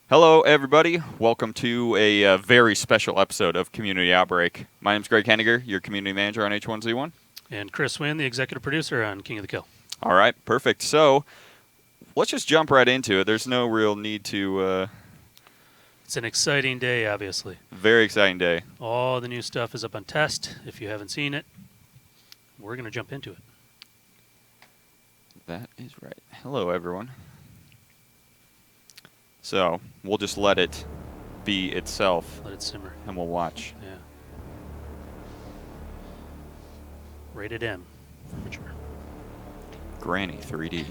Hello, everybody. Welcome to a very special episode of Community Outbreak. My name's Greg Henniger, your community manager on H1Z1. And Chris Wynn, the executive producer on King of the Kill. All right, perfect. So let's just jump right into it. There's no real need to... It's an exciting day, obviously. Very exciting day. All the new stuff is up on test. If you haven't seen it, we're going to jump into it. That is right. Hello, everyone. So we'll just let it be itself. Let it simmer. And we'll watch. Yeah. Rated M for mature. Granny 3D.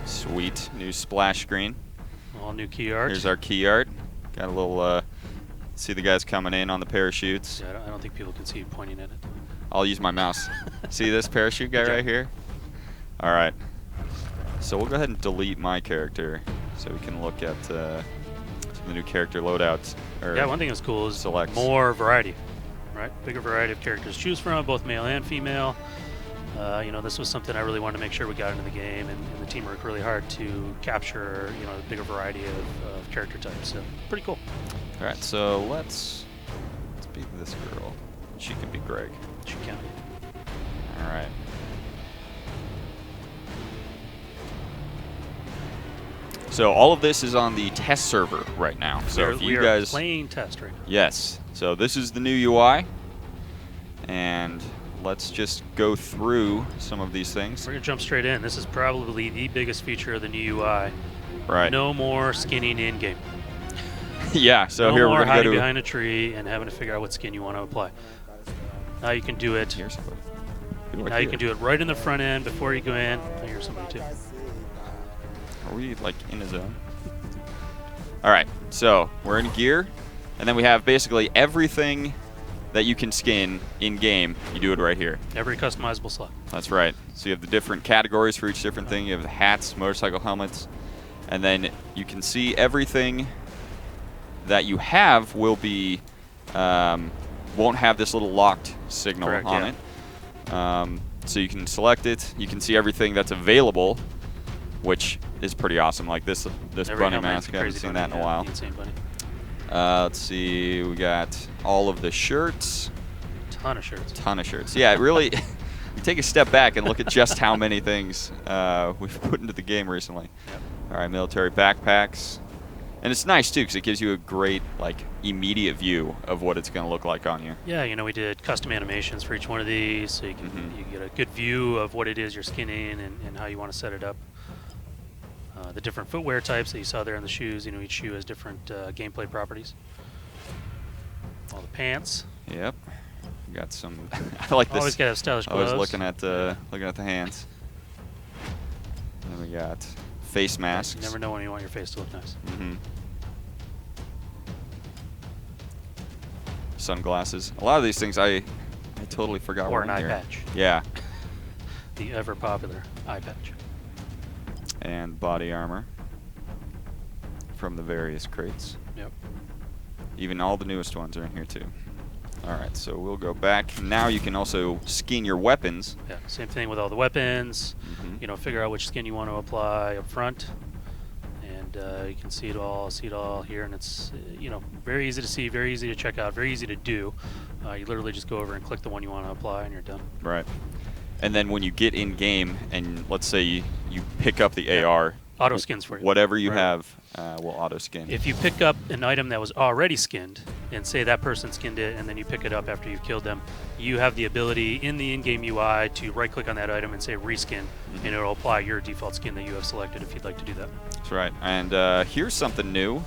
Sweet new splash screen. All new key art. Here's our key art. Got a little, see the guys coming in on the parachutes. Yeah, I don't think people can see you pointing at it. I'll use my mouse. See this parachute guy right here? All right. So we'll go ahead and delete my character so we can look at some of the new character loadouts. Yeah, one thing that's cool is selects. More variety, right? Bigger variety of characters to choose from, both male and female. This was something I really wanted to make sure we got into the game, and the team worked really hard to capture, a bigger variety of character types. So pretty cool. All right, so let's be this girl. She can be Greg. She can. All right. So all of this is on the test server right now. So if you guys playing test right now. Yes. So this is the new UI, and let's just go through some of these things. We're gonna jump straight in. This is probably the biggest feature of the new UI. Right. No more skinning in game. Yeah. So no here more we're gonna hiding go to behind a tree and having to figure out what skin you want to apply. Now you can do it. Here's somebody. Now you can do it right in the front end before you go in. I hear somebody too. Are we like in a zone? All right, so we're in gear, and then we have basically everything that you can skin in game. You do it right here. Every customizable slot. That's right. So you have the different categories for each different thing. You have the hats, motorcycle helmets, and then you can see everything that you have will be won't have this little locked signal on it. So you can select it. You can see everything that's available, which is pretty awesome. Like this bunny mask, I haven't seen that in a while. Let's see, we got all of the shirts. Ton of shirts. Ton of shirts. Yeah, it really, you take a step back and look at just how many things we've put into the game recently. Yep. All right, military backpacks. And it's nice, too, because it gives you a great, immediate view of what it's going to look like on you. Yeah, we did custom animations for each one of these, so you can you get a good view of what it is you're skinning and how you want to set it up. The different footwear types that you saw there on the shoes, each shoe has different gameplay properties. All the pants. Yep. We got some. I like this. Always gotta have stylish gloves. Always looking at the hands. And then we got face masks. You never know when you want your face to look nice. Sunglasses. A lot of these things I totally forgot. Or an eye here. patch. Yeah. The ever popular eye patch. And body armor from the various crates. Yep. Even all the newest ones are in here too. All right, so we'll go back. Now you can also skin your weapons. Yeah, same thing with all the weapons. Figure out which skin you want to apply up front, and you can see it all here, and it's very easy to see, very easy to check out, very easy to do. You literally just go over and click the one you want to apply, and you're done. Right. And then when you get in game, and let's say you pick up the AR, auto skins for you. Whatever you have will auto skin. If you pick up an item that was already skinned, and say that person skinned it, and then you pick it up after you've killed them, you have the ability in the in-game UI to right-click on that item and say reskin, and it'll apply your default skin that you have selected if you'd like to do that. That's right. And here's something new.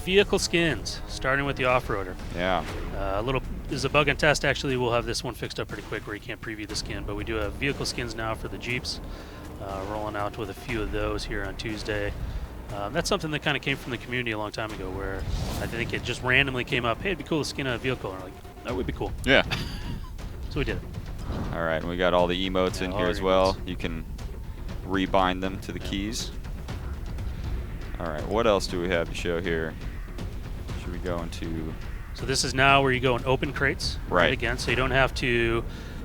Vehicle skins, starting with the off-roader. Yeah. There's a bug and test. Actually, we'll have this one fixed up pretty quick where you can't preview the skin, but we do have vehicle skins now for the Jeeps. Rolling out with a few of those here on Tuesday. That's something that kind of came from the community a long time ago, where I think it just randomly came up, hey, it'd be cool to skin a vehicle. And we're like, that would be cool. Yeah. So we did it. All right, and we got all the emotes in here as well. You can rebind them to the keys. All right, what else do we have to show here? Should we go into... So this is now where you go and open crates. Right. Again, so you don't have to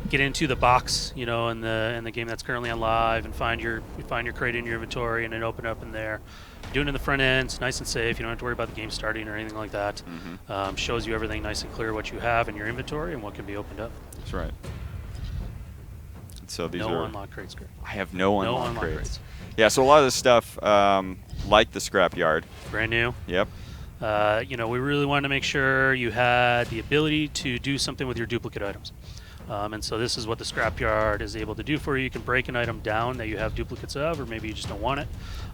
get into the box, in the game that's currently on live, and find your crate in your inventory, and then open up in there. Doing it in the front end, it's nice and safe. You don't have to worry about the game starting or anything like that. Shows you everything nice and clear, what you have in your inventory and what can be opened up. That's right. So these no unlock crates. I have no unlock crates. crates. Yeah, so a lot of this stuff, like the scrapyard. Brand new. Yep. We really wanted to make sure you had the ability to do something with your duplicate items. And so this is what the scrapyard is able to do for you. You can break an item down that you have duplicates of, or maybe you just don't want it.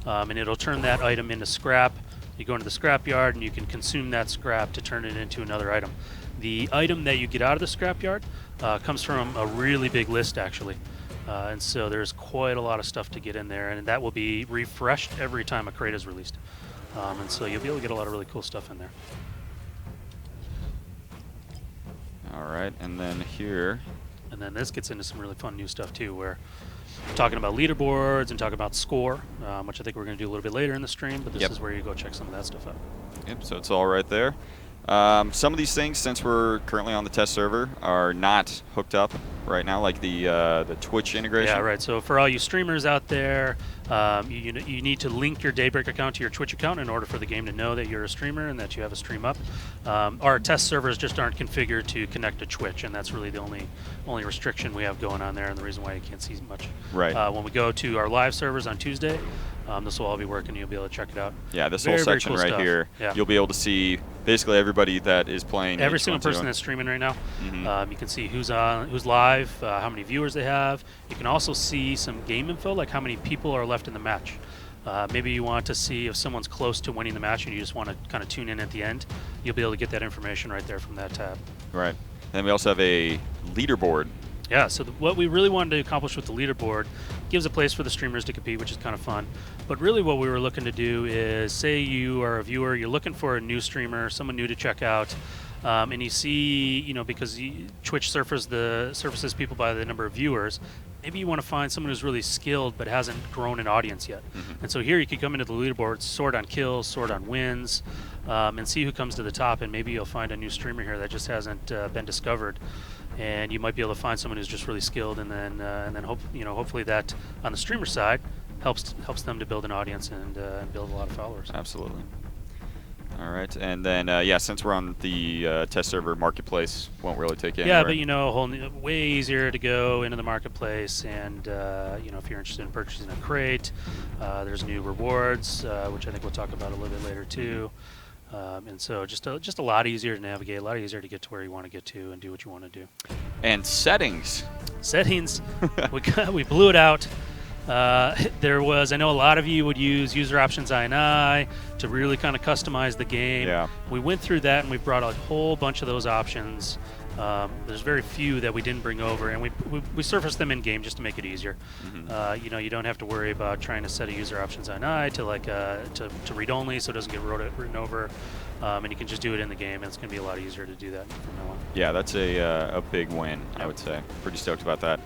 And it'll turn that item into scrap. You go into the scrapyard and you can consume that scrap to turn it into another item. The item that you get out of the scrapyard comes from a really big list, actually. And so there's quite a lot of stuff to get in there, and that will be refreshed every time a crate is released. And so you'll be able to get a lot of really cool stuff in there. All right, and then here. And then this gets into some really fun new stuff too, where we're talking about leaderboards and talking about score, which I think we're going to do a little bit later in the stream, but this is where you go check some of that stuff out. Yep, so it's all right there. Some of these things, since we're currently on the test server, are not hooked up right now, like the Twitch integration. Yeah, right. So for all you streamers out there, you need to link your Daybreak account to your Twitch account in order for the game to know that you're a streamer and that you have a stream up. Our test servers just aren't configured to connect to Twitch, and that's really the only restriction we have going on there, and the reason why you can't see much. Right. When we go to our live servers on Tuesday, this will all be working. You'll be able to check it out. Yeah, this whole section cool right stuff. here, Yeah. you'll be able to see basically everybody that is playing. Every single person that's streaming right now. You can see who's live, how many viewers they have. You can also see some game info, like how many people are left in the match. Maybe you want to see if someone's close to winning the match and you just want to kind of tune in at the end. You'll be able to get that information right there from that tab. Right. Then we also have a leaderboard. Yeah, so what we really wanted to accomplish with the leaderboard gives a place for the streamers to compete, which is kind of fun. But really what we were looking to do is, say you are a viewer, you're looking for a new streamer, someone new to check out, and you see, because Twitch surfaces people by the number of viewers, maybe you want to find someone who's really skilled but hasn't grown an audience yet. And so here you could come into the leaderboard, sort on kills, sort on wins, and see who comes to the top, and maybe you'll find a new streamer here that just hasn't been discovered. And you might be able to find someone who's just really skilled, and then hopefully that on the streamer side helps them to build an audience and build a lot of followers. Absolutely. All right, and then since we're on the test server, marketplace won't really take you anywhere. Yeah, but way easier to go into the marketplace, and if you're interested in purchasing a crate, there's new rewards, which I think we'll talk about a little bit later too. And so just a lot easier to navigate, a lot easier to get to where you want to get to and do what you want to do. And settings. We blew it out. I know a lot of you would use user options INI to really kind of customize the game. Yeah. We went through that and we brought a whole bunch of those options. There's very few that we didn't bring over, and we surfaced them in game just to make it easier. You don't have to worry about trying to set a user options INI to read only, so it doesn't get written over, and you can just do it in the game, and it's going to be a lot easier to do that from now on. Yeah, that's a big win, I would say. Pretty stoked about that.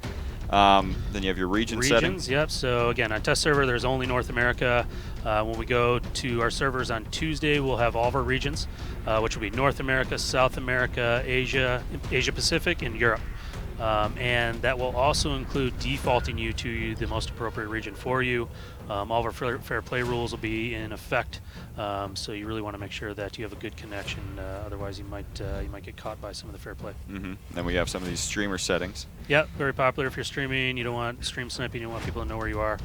Then you have your regions settings. Yep. So again, on test server, there's only North America. When we go to our servers on Tuesday, we'll have all of our regions, which will be North America, South America, Asia Pacific, and Europe. And that will also include defaulting you to the most appropriate region for you. All of our fair play rules will be in effect, so you really want to make sure that you have a good connection. Otherwise, you might get caught by some of the fair play. Then we have some of these streamer settings. Yeah, very popular if you're streaming. You don't want stream sniping. You want people to know where you are.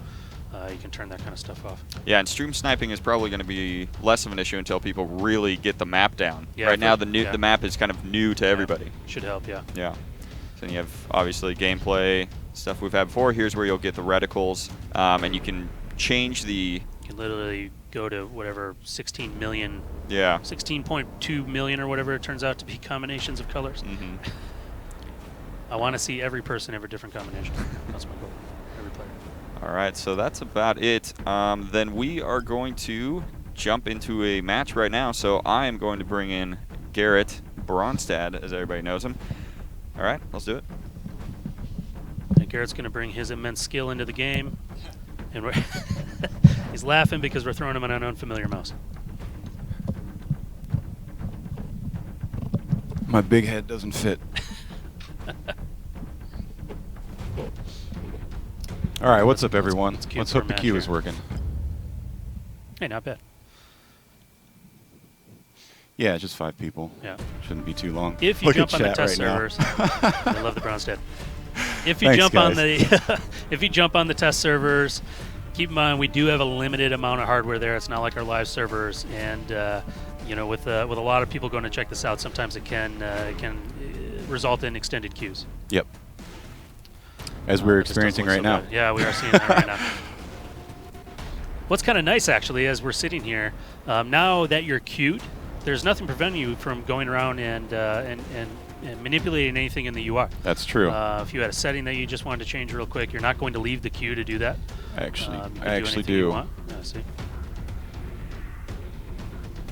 You can turn that kind of stuff off. Yeah, and stream sniping is probably going to be less of an issue until people really get the map down. Yeah, right now, the map is kind of new to everybody. Should help, yeah. Yeah. So then you have, obviously, gameplay, stuff we've had before. Here's where you'll get the reticles, and you can change the... You can literally go to whatever 16 million... Yeah. 16.2 million or whatever it turns out to be combinations of colors. I want to see every person have a different combination. That's my goal. Every player. All right, so that's about it. Then we are going to jump into a match right now. So I am going to bring in Garrett Bronstad, as everybody knows him. All right, let's do it. And Garrett's going to bring his immense skill into the game. And he's laughing because we're throwing him on an unfamiliar mouse. My big head doesn't fit. All right, what's up, everyone? Let's Let's hope the queue is here. working. Hey, not bad. Yeah, just 5 people. Yeah. Shouldn't be too long. If you Look jump at on the chat test right now. servers, I love the Browns dead. If you Thanks, jump on guys. the if you jump on the test servers, keep in mind we do have a limited amount of hardware there. It's not like our live servers, and you know, with a lot of people going to check this out, sometimes it can result in extended queues. Yep. As we're It just doesn't experiencing look right so now. good. Yeah, we are seeing that right now. What's kind of nice, actually, as we're sitting here, now that you're queued, there's nothing preventing you from going around and manipulating anything in the UI. That's true. If you had a setting that you just wanted to change real quick, you're not going to leave the queue to do that. I actually anything do. You want. Yeah, see.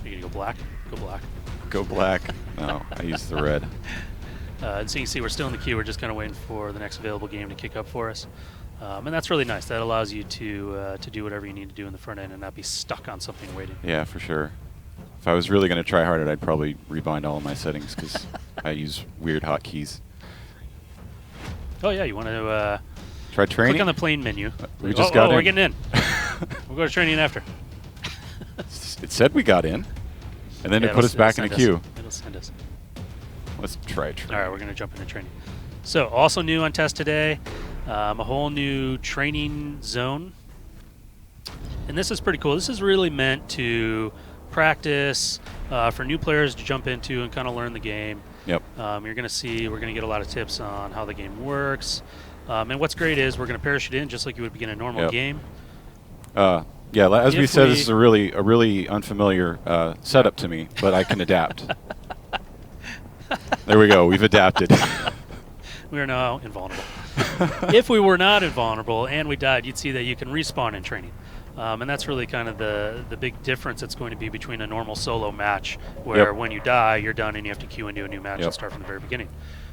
You're gonna go black. Go black. Go black. No, I used the red. And so you can see we're still in the queue. We're just kind of waiting for the next available game to kick up for us. And that's really nice. That allows you to do whatever you need to do in the front end and not be stuck on something waiting. Yeah, for sure. If I was really going to try hard, I'd probably rebind all of my settings because I use weird hotkeys. Oh yeah, you want to Try training? click on the plane menu. We just got in. We're getting in. We'll go to training after. It said we got in, and then Yeah, it put us back in it'll the send queue. us. It'll send us. Let's try training. All right, we're going to jump into training. So, also new on test today, a whole new training zone. And this is pretty cool. This is really meant to practice for new players to jump into and kind of learn the game. Yep. You're going to see, we're going to get a lot of tips on how the game works. And what's great is we're going to parachute in just like you would begin a normal Yep. game. Yeah, as we If said, we- this is a really unfamiliar setup to me, but I can adapt. There we go. We've adapted. We are now invulnerable. If we were not invulnerable and we died, you'd see that you can respawn in training. And that's really kind of the big difference that's going to be between a normal solo match, where Yep. when you die, you're done and you have to queue into a new match Yep. and start from the very beginning.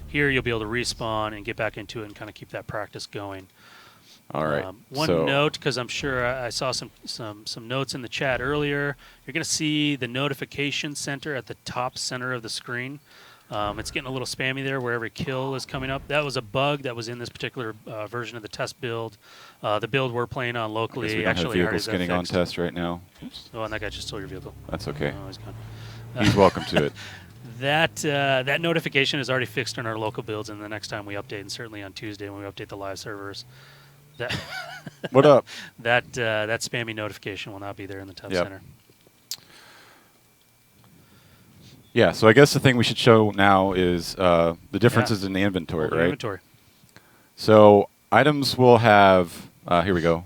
Here, you'll be able to respawn and get back into it and kind of keep that practice going. All right. One so note, because I'm sure I saw some notes in the chat earlier. You're going to see the notification center at the top center of the screen. It's getting a little spammy there where every kill is coming up. That was a bug that was in this particular version of the test build. The build we're playing on I locally guess we don't have actually vehicles already getting on fixed. test right now. Oops. Oh, and that guy just stole your vehicle. That's okay. Oh, he's gone. He's welcome to it. That notification is already fixed on our local builds, and the next time we update, and certainly on Tuesday when we update the live servers, that What up? that spammy notification will not be there in the test Yep. center. Yeah, so I guess the thing we should show now is the differences in the inventory, Hold the right? Inventory. So items will have, here we go.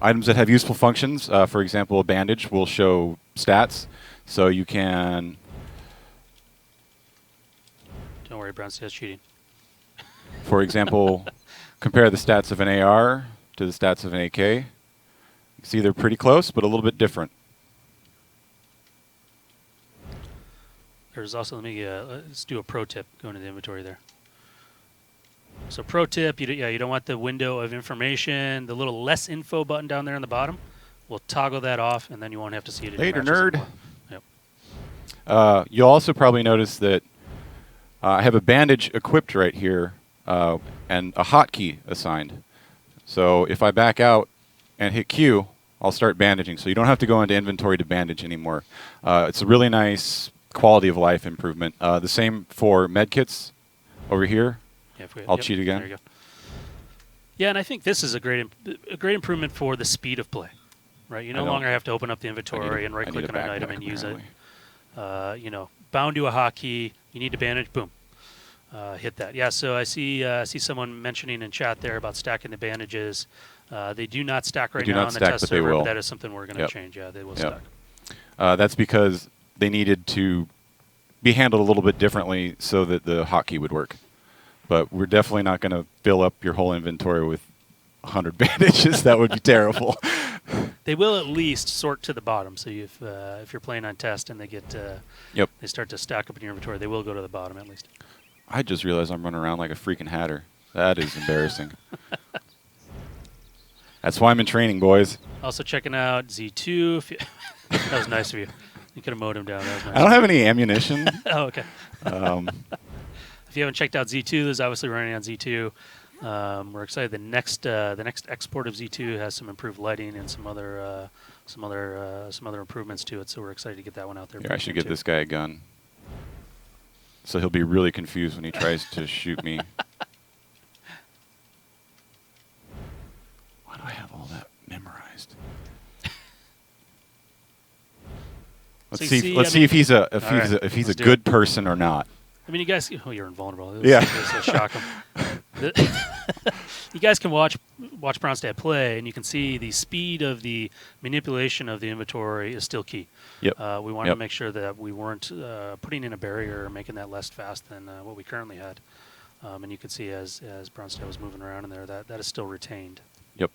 Items that have useful functions, for example, a bandage will show stats. So you can, Don't worry, Brown says cheating. for example, compare the stats of an AR to the stats of an AK. You can see they're pretty close, but a little bit different. There's also, let's do a pro tip going to the inventory there. So pro tip, you don't want the window of information, the little less info button down there on the bottom. We'll toggle that off, and then you won't have to see it in your Later, matches nerd. anymore. Yep. You'll also probably notice that I have a bandage equipped right here and a hotkey assigned. So if I back out and hit Q, I'll start bandaging. So you don't have to go into inventory to bandage anymore. It's a really nice quality of life improvement. The same for medkits over here. Yeah, I'll cheat again. There you go. Yeah, and I think this is a great improvement for the speed of play. Right, you no longer have to open up the inventory and right-click on an item and use it. Bound to a hotkey. You need to bandage. Boom. Hit that. Yeah. So I see someone mentioning in chat there about stacking the bandages. They do not stack right now on the test server, but that is something we're going to change. Yeah, they will stack. That's because they needed to be handled a little bit differently so that the hotkey would work. But we're definitely not going to fill up your whole inventory with 100 bandages. That would be terrible. They will at least sort to the bottom. So if you're playing on test and they get they start to stack up in your inventory, they will go to the bottom at least. I just realized I'm running around like a freaking hatter. That is embarrassing. That's why I'm in training, boys. Also checking out Z2. That was nice of you. You could have mowed him down. That was nice. I don't have any ammunition. Oh, okay. If you haven't checked out Z2, there's obviously running on Z2. We're excited. The next export of Z2 has some improved lighting and some other improvements to it. So we're excited to get that one out there. Yeah, I should get this guy a gun. So he'll be really confused when he tries to shoot me. Why do I have all that memorized? Let's see if he's a good person or not. I mean, you guys. Oh, you're invulnerable. Yeah. This will shock him. You guys can watch Bronstad play, and you can see the speed of the manipulation of the inventory is still key. Yep. We wanted to make sure that we weren't putting in a barrier or making that less fast than what we currently had. And you could see as Bronstad was moving around in there, that is still retained. Yep.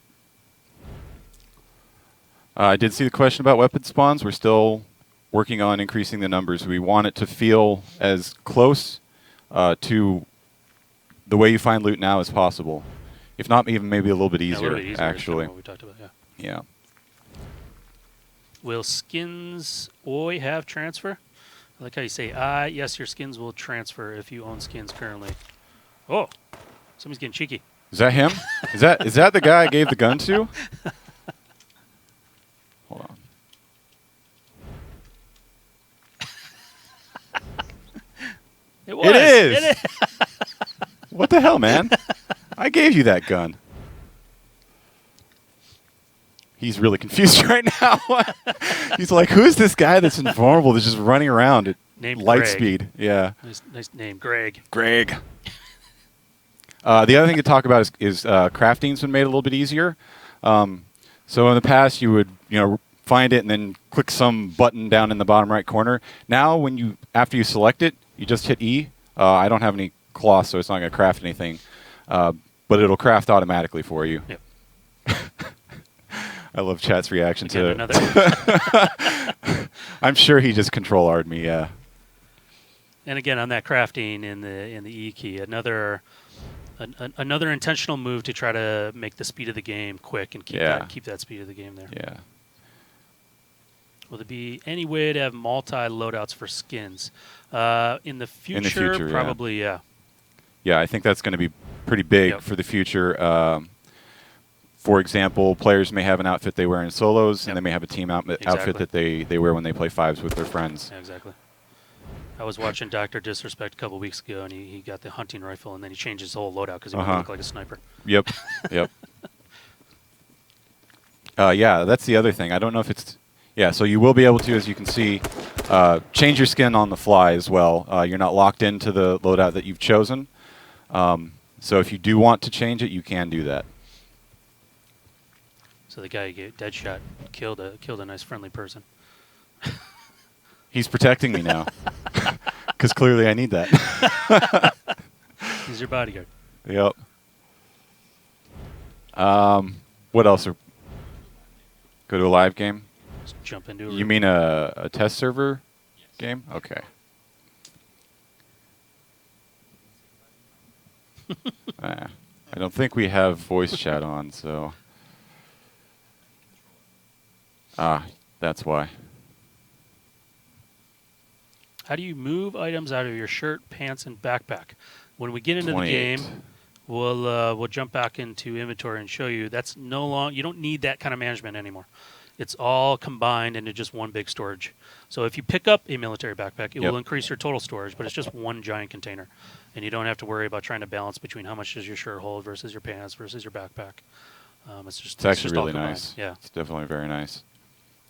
I did see the question about weapon spawns. We're still working on increasing the numbers. We want it to feel as close to the way you find loot now as possible. If not, even maybe a little bit easier, actually. What we talked about, yeah. Will skins have transfer? I like how you say, yes, your skins will transfer if you own skins currently. Oh, somebody's getting cheeky. Is that him? is that the guy I gave the gun to? Hold on. It is. What the hell, man? I gave you that gun. He's really confused right now. He's like, who's this guy that's invulnerable that's just running around at light Greg. speed? Yeah. Nice name, Greg. Greg. The other thing to talk about is crafting's been made a little bit easier. So in the past, you would find it and then click some button down in the bottom right corner. Now, after you select it, you just hit E. I don't have any cloth, so it's not going to craft anything. But it'll craft automatically for you. Yep. I love chat's reaction to it. Another. I'm sure he just control-R'd me, yeah. And again, on that crafting in the E key, another intentional move to try to make the speed of the game quick and keep that speed of the game there. Yeah. Will there be any way to have multi-loadouts for skins? In the future, probably, yeah. Yeah, I think that's going to be pretty big for the future. For example, players may have an outfit they wear in solos, and they may have a team outfit that they wear when they play fives with their friends. Yeah, exactly. I was watching Dr. Disrespect a couple weeks ago, and he got the hunting rifle, and then he changed his whole loadout because he wanted to look like a sniper. Yep, yep. Yeah, that's the other thing. I don't know if it's... Yeah, so you will be able to, as you can see, change your skin on the fly as well. You're not locked into the loadout that you've chosen. So if you do want to change it, you can do that. So the guy who gave Deadshot killed a nice friendly person. He's protecting me now, because clearly I need that. He's your bodyguard. Yep. What else? Go to a live game? Just jump into You mean a test server game? Okay. I don't think we have voice chat on, so... that's why. How do you move items out of your shirt, pants, and backpack? When we get into the game, we'll jump back into inventory and show you that's no longer. You don't need that kind of management anymore. It's all combined into just one big storage. So if you pick up a military backpack, it will increase your total storage, but it's just one giant container, and you don't have to worry about trying to balance between how much does your shirt hold versus your pants versus your backpack. It's actually really nice. Yeah, it's definitely very nice.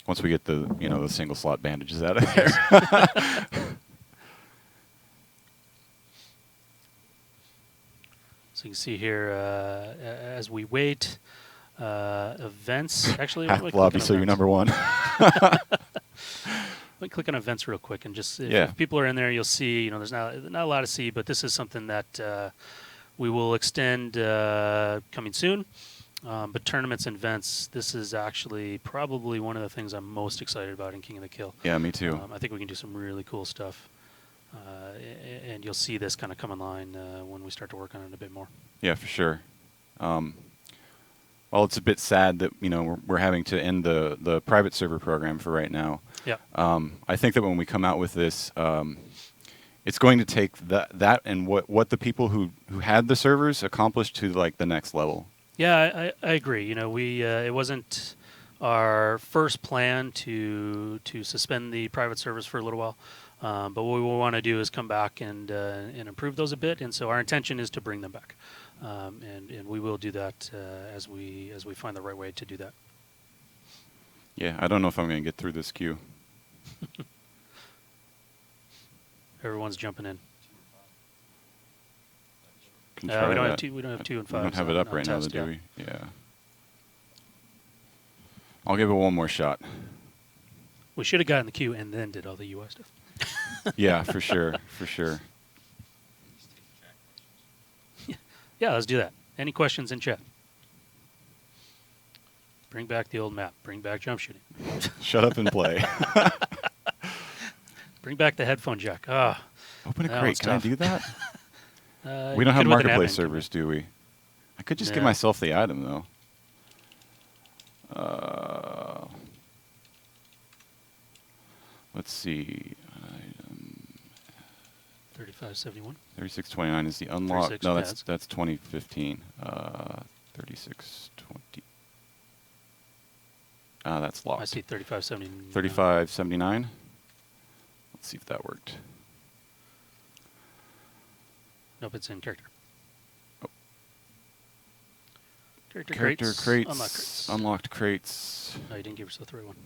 Once we get the single slot bandages out of there. So you can see here as we wait, events. Actually, lobby, so you're number one. Let me click on events real quick and just if people are in there, you'll see. There's not a lot to see, but this is something that we will extend coming soon. But tournaments and events, this is actually probably one of the things I'm most excited about in King of the Kill. Yeah, me too. I think we can do some really cool stuff. And you'll see this kind of come in line when we start to work on it a bit more. Yeah, for sure. Well, it's a bit sad that we're having to end the private server program for right now. Yeah. I think that when we come out with this, it's going to take that and what the people who had the servers accomplished to like the next level. Yeah, I agree. You know, we it wasn't our first plan to suspend the private servers for a little while, but what we want to do is come back and improve those a bit. And so our intention is to bring them back, and we will do that as we find the right way to do that. Yeah, I don't know if I'm going to get through this queue. Everyone's jumping in. Can We try don't have that. two. We don't have 2 and 5s. We don't have it up on right now, test, do we? Yeah. I'll give it one more shot. We should have gotten the queue and then did all the UI stuff. Yeah, for sure, for sure. Yeah, let's do that. Any questions in chat? Bring back the old map. Bring back jump shooting. Shut up and play. Bring back the headphone jack. Ah, Open a that crate. one's Can I tough. do that? You We don't have could with an marketplace admin servers, do we? I could just give No. myself the item, though. Let's see. Item 3571. 3629 is the unlock. 36 No, pads. that's 2015. 3620. That's locked. I see 3570. 3579. Let's see if that worked. Nope, it's in character. Oh. Character Character crates. crates. Unlock crates. Unlocked crates. No, you didn't give yourself the right one.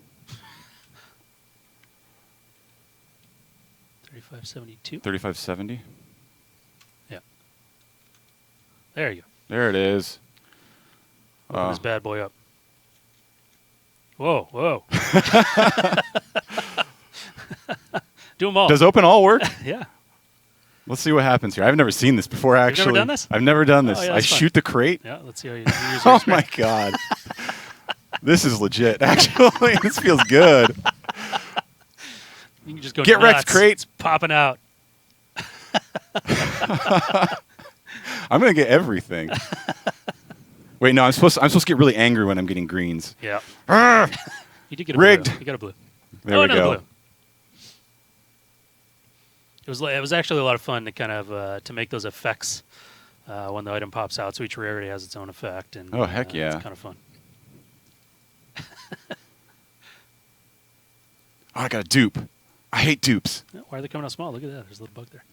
3572. 3570. Yeah. There you go. There it is. Open this bad boy up. Whoa, whoa. Do them all. Does open all work? Yeah. Let's see what happens here. I've never seen this before, never actually. done this? I've never done this. Oh, yeah, I that's fun. shoot the crate. Yeah, let's see how you use Oh yours. my god. This is legit. Actually, this feels good. You can just go Get nuts. wrecked, crate. It's popping out. I'm gonna get everything. Wait, no, I'm supposed to get really angry when I'm getting greens. Yeah. Arrgh! You did get a Rigged. blue. You got a blue. There oh, we another go. blue. It was actually a lot of fun to kind of to make those effects when the item pops out. So each rarity has its own effect, and Oh, heck yeah. it's kind of fun. Oh, I got a dupe. I hate dupes. Yeah, why are they coming out small? Look at that. There's a little bug there.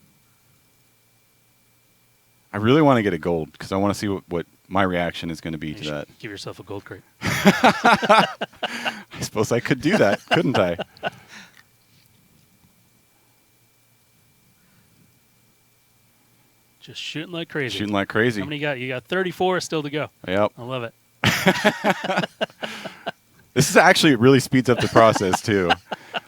I really want to get a gold because I want to see what my reaction is going to be You to should that. give yourself a gold crate. I suppose I could do that, couldn't I? Just shooting like crazy. Shooting like crazy. How many you got? You got 34 still to go. Yep. I love it. This is actually, it really speeds up the process too.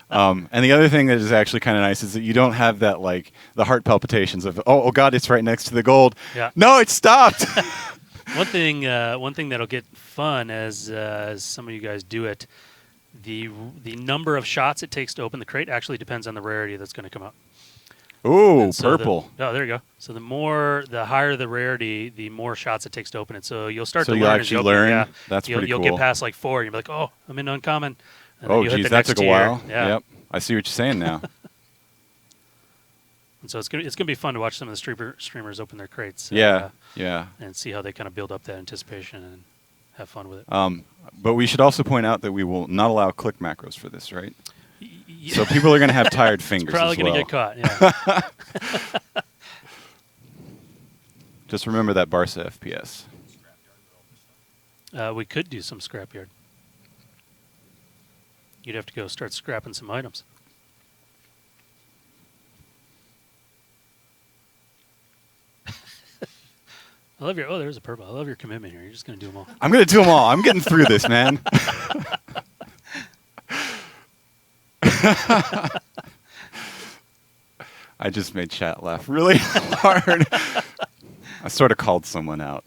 And the other thing that is actually kind of nice is that you don't have that, like, the heart palpitations of, oh God, it's right next to the gold. Yeah. No, it stopped. One thing that'll get fun as some of you guys do it, the number of shots it takes to open the crate actually depends on the rarity that's going to come out. Ooh, And so purple. oh, there you go. So the higher the rarity, the more shots it takes to open it. So you'll start So to you'll learn as actually you open it. learn? Yeah. That's you'll, pretty You'll cool. get past like 4, and you'll be like, oh, I'm in uncommon. And then Oh, you hit geez, the that next took a tier. while. Yeah. Yep. I see what you're saying now. And so it's gonna be fun to watch some of the streamers open their crates. Yeah, yeah. And see how they kind of build up that anticipation and have fun with it. But we should also point out that we will not allow click macros for this, right? Yeah. So people are going to have tired fingers Probably as going well. to get caught. Yeah. Just remember that Barca FPS. We could do some scrapyard. You'd have to go start scrapping some items. I love your. Oh, there's a purple. I love your commitment here. You're just going to do them all. I'm going to do them all. I'm getting through this, man. I just made chat laugh really hard. I sort of called someone out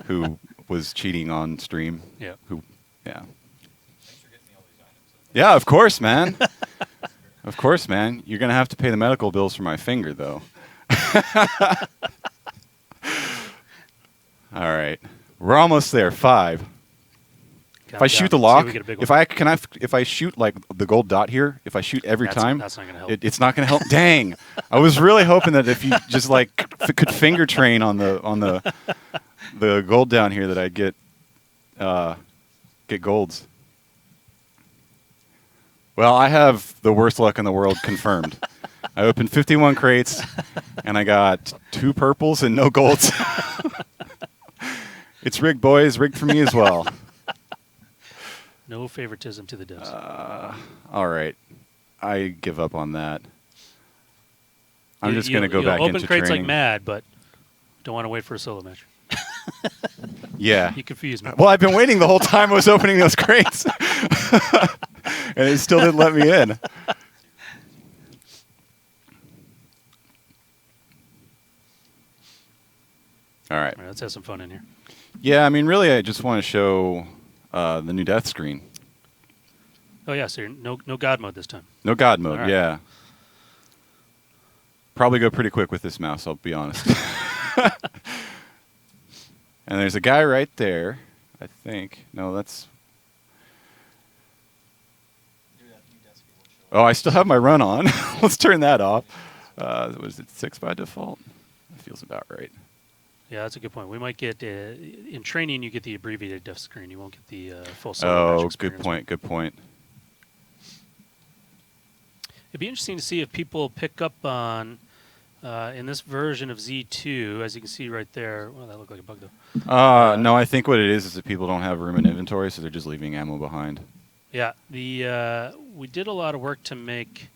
who was cheating on stream. Yeah. Yeah. Yeah, of course, man. Of course, man. You're going to have to pay the medical bills for my finger, though. All right. We're almost there. 5, If I shoot the lock, if I shoot like the gold dot here, if I shoot every time, that's not going to help. It's not going to help. Dang, I was really hoping that if you just like could finger train on the gold down here, that I'd get golds. Well, I have the worst luck in the world confirmed. I opened 51 crates, and I got 2 purples and no golds. It's rigged, boys. Rigged for me as well. No favoritism to the devs. All right. I give up on that. I'm just going to go back into open crates training. like mad, but don't want to wait for a solo match. Yeah. You confuse me. Well, I've been waiting the whole time I was opening those crates. And it still didn't let me in. All right. All right, let's have some fun in here. Yeah, I mean, really, I just want to show the new death screen. Oh, yeah, so no God mode this time. No God mode, All right. yeah. Probably go pretty quick with this mouse, I'll be honest. And there's a guy right there, I think. No, that's... Oh, I still have my run on. Let's turn that off. Was it 6 by default? That feels about right. Yeah, that's a good point. We might get, in training, you get the abbreviated death screen. You won't get the full solo match experience. Good point. It'd be interesting to see if people pick up on, in this version of Z2, as you can see right there. Well, that looked like a bug, though. No, I think what it is that people don't have room in inventory, so they're just leaving ammo behind. Yeah, we did a lot of work to make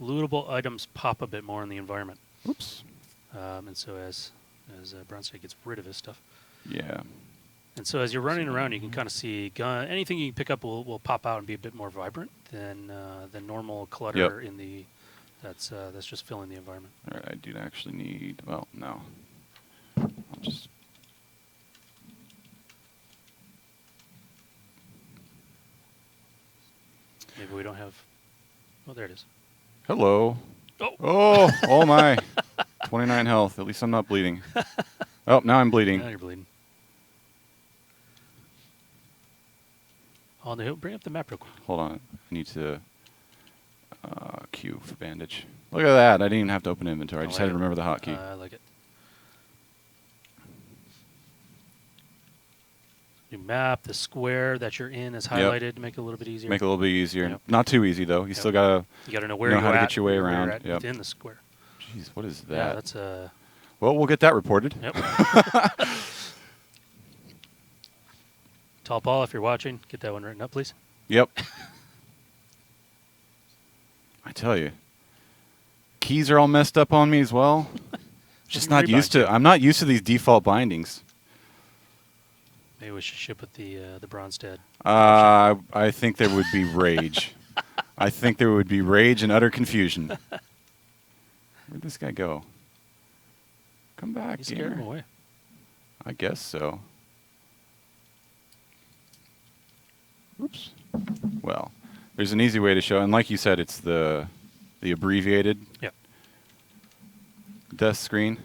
lootable items pop a bit more in the environment. Oops. And so as Brownside gets rid of his stuff. Yeah. And so as you're running around, you can kind of see anything you can pick up will pop out and be a bit more vibrant than normal clutter in the that's just filling the environment. All right, I do actually need. Well, no. I'll just. Maybe we don't have. Oh, there it is. Hello. Oh. Oh my. 29 health. At least I'm not bleeding. Oh, now I'm bleeding. Now you're bleeding. On the hill, bring up the map real quick. Hold on. I need to Q for bandage. Look at that. I didn't even have to open inventory. I just had to remember the hotkey. I like it. Your map, the square that you're in is highlighted to make it a little bit easier. Make it a little bit easier. Yep. Not too easy though. You still gotta know where know you're how to at, get your way where around. you're at within the square. Jeez, what is that? Yeah, that's a. Well, we'll get that reported. Yep. Tall Paul, if you're watching, get that one written up, please. Yep. I tell you, keys are all messed up on me as well. Just not used to. I'm not used to these default bindings. Maybe we should ship with the Bronstead. I think there would be rage. I think there would be rage and utter confusion. Where'd this guy go? Come back, You scared him gamer. away. I guess so. Oops. Well, there's an easy way to show, and like you said, it's the abbreviated death screen.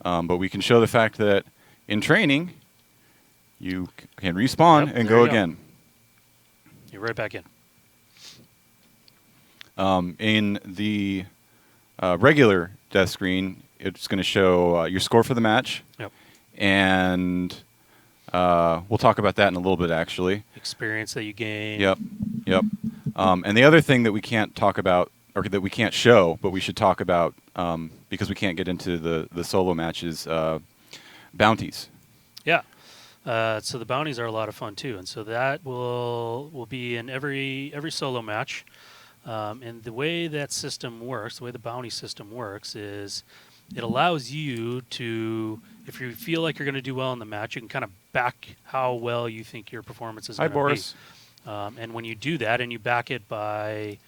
But we can show the fact that in training, you can respawn and go again. You're right back in. In the regular death screen, it's going to show your score for the match. Yep. And we'll talk about that in a little bit, actually. Experience that you gain. Yep. And the other thing that we can't talk about, or that we can't show, but we should talk about because we can't get into the solo matches, bounties. Yeah. So the bounties are a lot of fun too, and so that will be in every solo match. And the way that system works, the way the bounty system works, is it allows you to, if you feel like you're going to do well in the match, you can kind of back how well you think your performance is going to be. Hi, Boris. And when you do that, and you back it by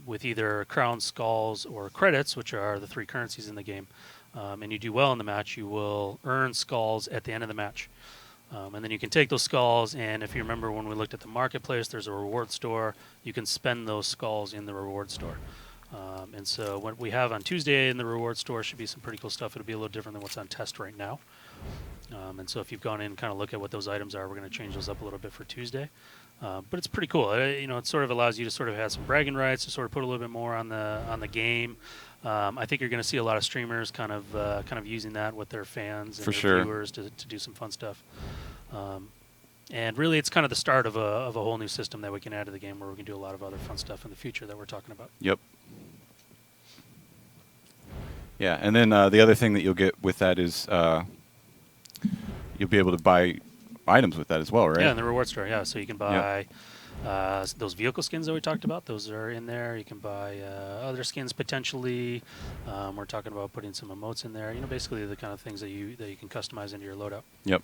with either crowns, skulls, or credits, which are the 3 currencies in the game, and you do well in the match, you will earn skulls at the end of the match. And then you can take those skulls, and if you remember when we looked at the marketplace, there's a reward store. You can spend those skulls in the reward store. And so what we have on Tuesday in the reward store should be some pretty cool stuff. It'll be a little different than what's on test right now. And so if you've gone in and kind of look at what those items are, we're going to change those up a little bit for Tuesday. But it's pretty cool. It sort of allows you to sort of have some bragging rights to sort of put a little bit more on the game. I think you're going to see a lot of streamers kind of using that with their fans and their viewers to do some fun stuff. And really, it's kind of the start of a whole new system that we can add to the game, where we can do a lot of other fun stuff in the future that we're talking about. Yep. Yeah, and then the other thing that you'll get with that is you'll be able to buy items with that as well, right? Yeah, in the reward store. Yeah, so you can buy those vehicle skins that we talked about. Those are in there. You can buy other skins potentially. We're talking about putting some emotes in there. Basically the kind of things that you can customize into your loadout. Yep.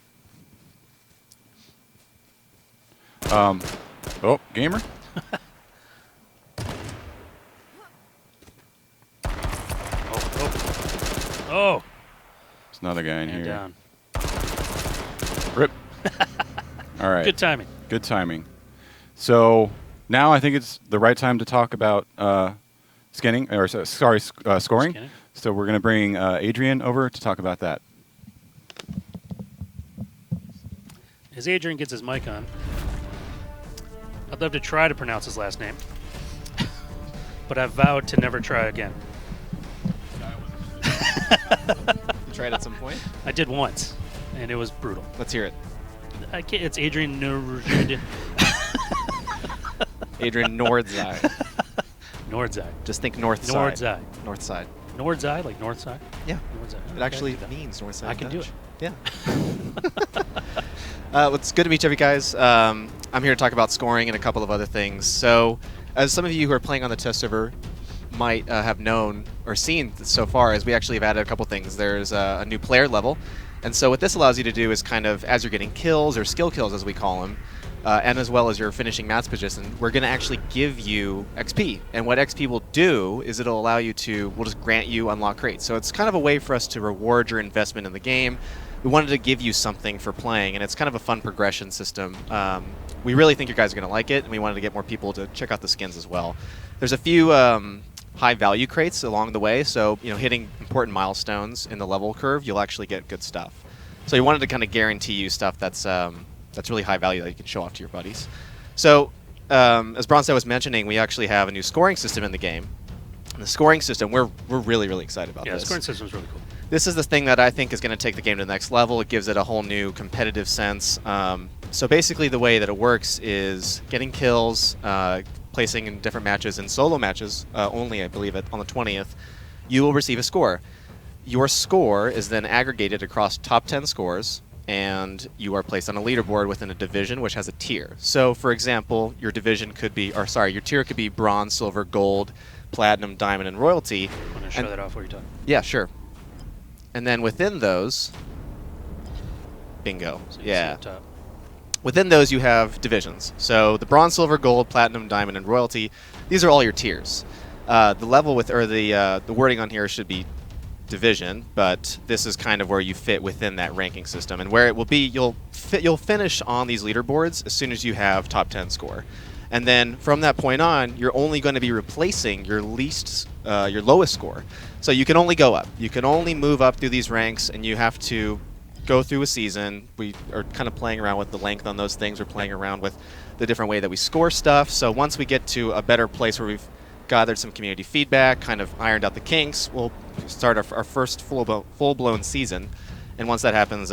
Oh, gamer. Oh. There's another guy in here. Down. Rip. All right. Good timing. Good timing. So now I think it's the right time to talk about scoring. Skinning. So we're going to bring Adrian over to talk about that. As Adrian gets his mic on, I'd love to try to pronounce his last name, but I've vowed to never try again. You tried at some point? I did once, and it was brutal. Let's hear it. It's Adrian Adrian Nordzai. Nordzai. Just think north side. Nordzai. North side. Nordzai, like north side? Yeah. Nordzai. It actually means north side. I can do it. Yeah. It's good to meet you guys. I'm here to talk about scoring and a couple of other things. So, as some of you who are playing on the test server might have known or seen so far, is we actually have added a couple things. There's a new player level. And so what this allows you to do is kind of, as you're getting kills, or skill kills as we call them, and as well as you're finishing match position, we're going to actually give you XP. And what XP will do is it'll allow you to, we'll just grant you unlock crates. So it's kind of a way for us to reward your investment in the game. We wanted to give you something for playing, and it's kind of a fun progression system. We really think you guys are going to like it, and we wanted to get more people to check out the skins as well. There's a few high value crates along the way, so hitting important milestones in the level curve, you'll actually get good stuff. So we wanted to kind of guarantee you stuff that's really high value that you can show off to your buddies. So as Bronstead was mentioning, we actually have a new scoring system in the game. And the scoring system, we're really, really excited about this. Yeah, the scoring system is really cool. This is the thing that I think is going to take the game to the next level. It gives it a whole new competitive sense. So basically the way that it works is getting kills, placing in different matches, in solo matches only, I believe, on the 20th, you will receive a score. Your score is then aggregated across top 10 scores, and you are placed on a leaderboard within a division which has a tier. So, for example, your division could be, your tier could be bronze, silver, gold, platinum, diamond, and royalty. Want to show that off while you're talking? Yeah, sure. And then within those, bingo. So yeah. top. Within those, you have divisions. So the bronze, silver, gold, platinum, diamond, and royalty. These are all your tiers. The level the wording on here should be division, but this is kind of where you fit within that ranking system, and where it will be, you'll finish on these leaderboards as soon as you have top 10 score, and then from that point on, you're only going to be replacing your lowest score. So you can only go up. You can only move up through these ranks, and you have to go through a season. We are kind of playing around with the length on those things. We're playing around with the different way that we score stuff. So once we get to a better place where we've gathered some community feedback, kind of ironed out the kinks, we'll start our first full-blown season. And once that happens,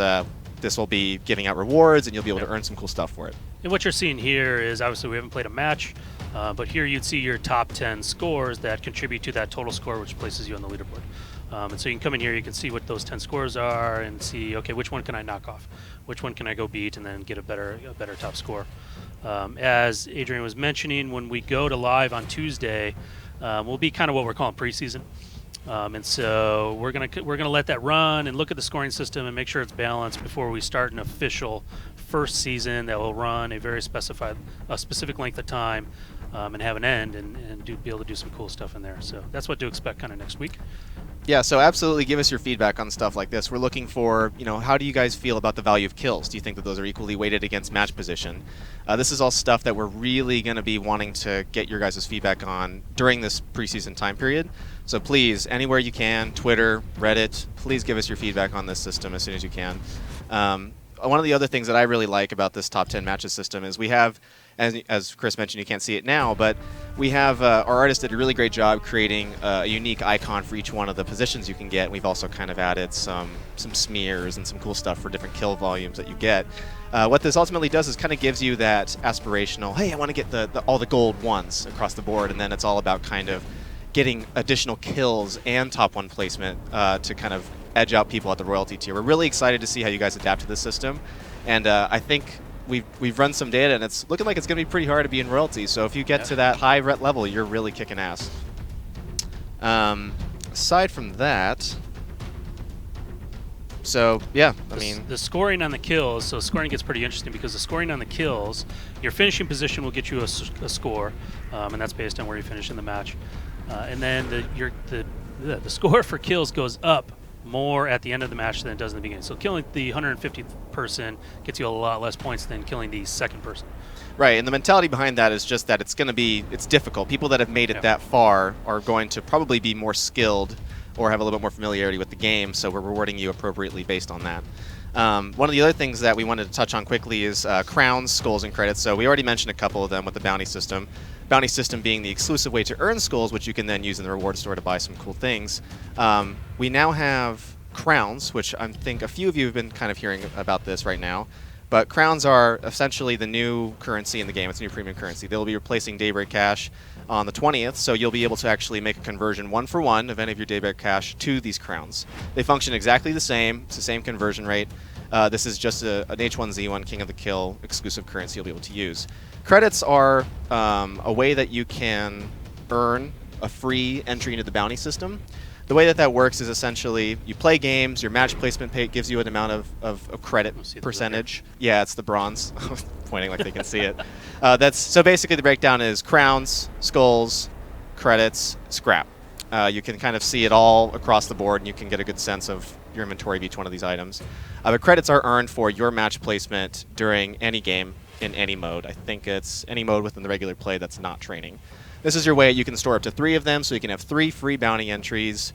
this will be giving out rewards, and you'll be able to earn some cool stuff for it. And what you're seeing here is, obviously we haven't played a match, but here you'd see your top 10 scores that contribute to that total score, which places you on the leaderboard. And so you can come in here, you can see what those 10 scores are, and see, okay, which one can I knock off? Which one can I go beat and then get a better top score? As Adrian was mentioning, when we go to live on Tuesday, we'll be kind of what we're calling preseason. And so we're gonna let that run and look at the scoring system and make sure it's balanced before we start an official first season that will run a specific length of time, and have an end and be able to do some cool stuff in there. So that's what to expect kind of next week. Yeah, so absolutely give us your feedback on stuff like this. We're looking for, how do you guys feel about the value of kills? Do you think that those are equally weighted against match position? This is all stuff that we're really going to be wanting to get your guys' feedback on during this preseason time period. So please, anywhere you can, Twitter, Reddit, please give us your feedback on this system as soon as you can. One of the other things that I really like about this top 10 matches system is we have, as Chris mentioned, you can't see it now, but we have our artist did a really great job creating a unique icon for each one of the positions you can get. We've also kind of added some smears and some cool stuff for different kill volumes that you get. What this ultimately does is kind of gives you that aspirational, hey, I want to get all the gold ones across the board, and then it's all about kind of getting additional kills and top 1 placement to kind of edge out people at the royalty tier. We're really excited to see how you guys adapt to this system, and I think we've run some data, and it's looking like it's going to be pretty hard to be in royalty. So if you get to that high ret level, you're really kicking ass. Aside from that, so yeah, I mean the scoring on the kills. So scoring gets pretty interesting because the scoring on the kills, your finishing position will get you a score, and that's based on where you finish in the match. And then the score for kills goes up more at the end of the match than it does in the beginning. So killing the 150th person gets you a lot less points than killing the second person. Right, and the mentality behind that is just that it's difficult. People that have made it that far are going to probably be more skilled or have a little bit more familiarity with the game, so we're rewarding you appropriately based on that. One of the other things that we wanted to touch on quickly is crowns, skulls, and credits. So we already mentioned a couple of them with the bounty system. Bounty system being the exclusive way to earn skulls, which you can then use in the reward store to buy some cool things. We now have crowns, which I think a few of you have been kind of hearing about this right now. But crowns are essentially the new currency in the game. It's a new premium currency. They'll be replacing Daybreak Cash on the 20th, so you'll be able to actually make a conversion 1-for-1 of any of your Daybreak Cash to these crowns. They function exactly the same. It's the same conversion rate. This is just an H1Z1 King of the Kill exclusive currency you'll be able to use. Credits are a way that you can earn a free entry into the bounty system. The way that works is essentially you play games, your match placement pay gives you an amount of credit percentage. Yeah, it's the bronze. Pointing like they can see it. So basically the breakdown is crowns, skulls, credits, scrap. You can kind of see it all across the board, and you can get a good sense of your inventory of each one of these items. The credits are earned for your match placement during any game in any mode. I think it's any mode within the regular play that's not training. This is your way you can store up to 3 of them, so you can have 3 free bounty entries